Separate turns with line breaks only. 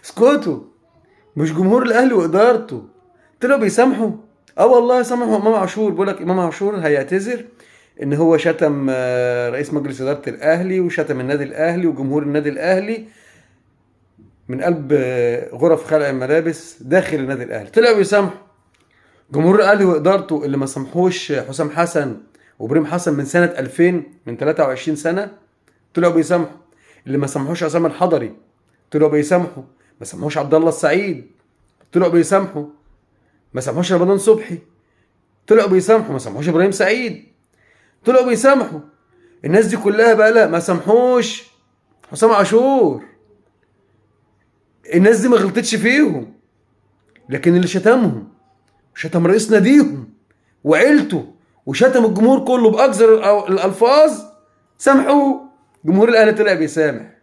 اسكتوا. مش جمهور الاهلي وادارته طلعوا بيسامحوا؟ اه والله سامحوا امام عاشور. بيقول لك امام عاشور هيعتذر ان هو شتم رئيس مجلس اداره الاهلي وشتم النادي الاهلي وجمهور النادي الاهلي من قلب غرف خلع الملابس داخل النادي الاهلي. طلعوا بيسامحوا. جمهور الاهلي وادارته اللي ما سامحوش حسام حسن وابراهيم حسن من سنه 2000، من 23 سنه، طلعوا بيسامحوا. اللي ما سامحوش عصام الحضري طلعوا بيسامحوا. ما سامحوش عبد الله السعيد طلعوا بيسامحوا. ما سامحوش رمضان صبحي طلعوا بيسامحوا. ما سامحوش ابراهيم سعيد طلعوا بيسامحوا. الناس دي كلها بقى لا ما سامحوش حسام عاشور. الناس دي ما غلطتش فيهم. لكن اللي شتمهم، شتم رئيس ناديهم وعيلته وشتم الجمهور كله باقذر الالفاظ، سامحوه. جمهور الاهلي طلع بيسامح.